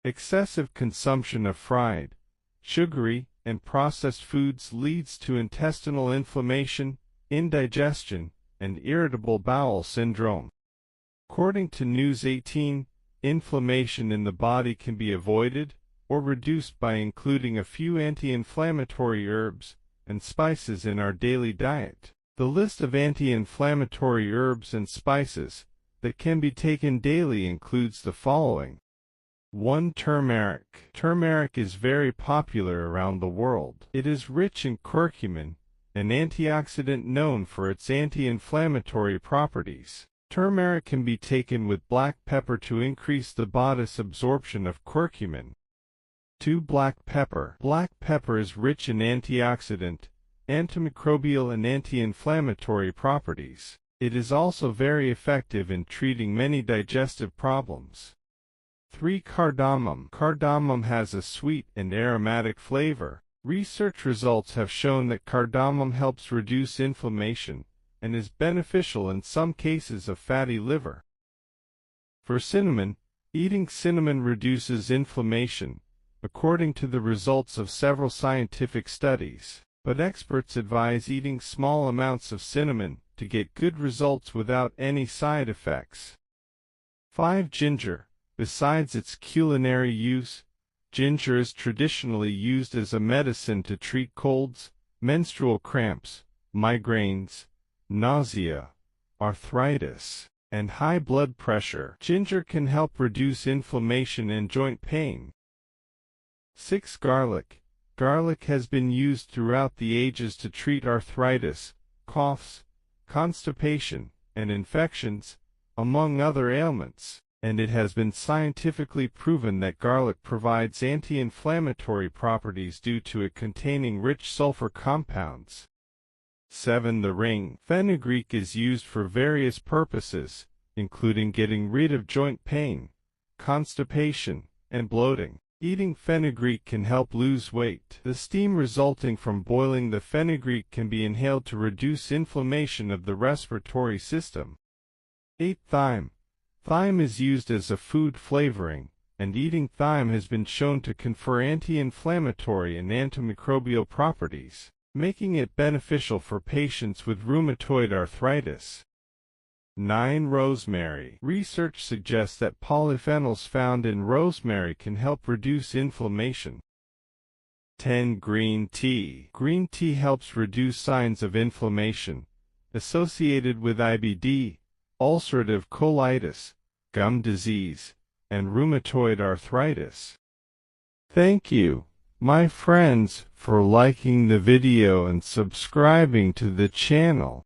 Excessive consumption of fried, sugary, and processed foods leads to intestinal inflammation, indigestion, and irritable bowel syndrome. According to News 18, inflammation in the body can be avoided or reduced by including a few anti-inflammatory herbs and spices in our daily diet. The list of anti-inflammatory herbs and spices that can be taken daily includes the following. 1. Turmeric. Turmeric is very popular around the world. It is rich in curcumin, an antioxidant known for its anti-inflammatory properties. Turmeric can be taken with black pepper to increase the body's absorption of curcumin. 2. Black pepper. Black pepper is rich in antioxidant, antimicrobial and anti-inflammatory properties. It is also very effective in treating many digestive problems. 3. Cardamom. Cardamom has a sweet and aromatic flavor. Research results have shown that cardamom helps reduce inflammation and is beneficial in some cases of fatty liver. For cinnamon, eating cinnamon reduces inflammation, according to the results of several scientific studies, but experts advise eating small amounts of cinnamon to get good results without any side effects. 5. Ginger. Besides its culinary use, ginger is traditionally used as a medicine to treat colds, menstrual cramps, migraines, nausea, arthritis, and high blood pressure. Ginger can help reduce inflammation and joint pain. 6. Garlic. Garlic has been used throughout the ages to treat arthritis, coughs, constipation, and infections, among other ailments, and it has been scientifically proven that garlic provides anti-inflammatory properties due to it containing rich sulfur compounds. 7. The ring. Fenugreek is used for various purposes, including getting rid of joint pain, constipation, and bloating. Eating fenugreek can help lose weight. The steam resulting from boiling the fenugreek can be inhaled to reduce inflammation of the respiratory system. 8. Thyme. Thyme is used as a food flavoring, and eating thyme has been shown to confer anti-inflammatory and antimicrobial properties, making it beneficial for patients with rheumatoid arthritis. 9. Rosemary. Research suggests that polyphenols found in rosemary can help reduce inflammation. 10. Green tea. Green tea helps reduce signs of inflammation associated with IBD, ulcerative colitis, gum disease, and rheumatoid arthritis. Thank you, my friends, for liking the video and subscribing to the channel.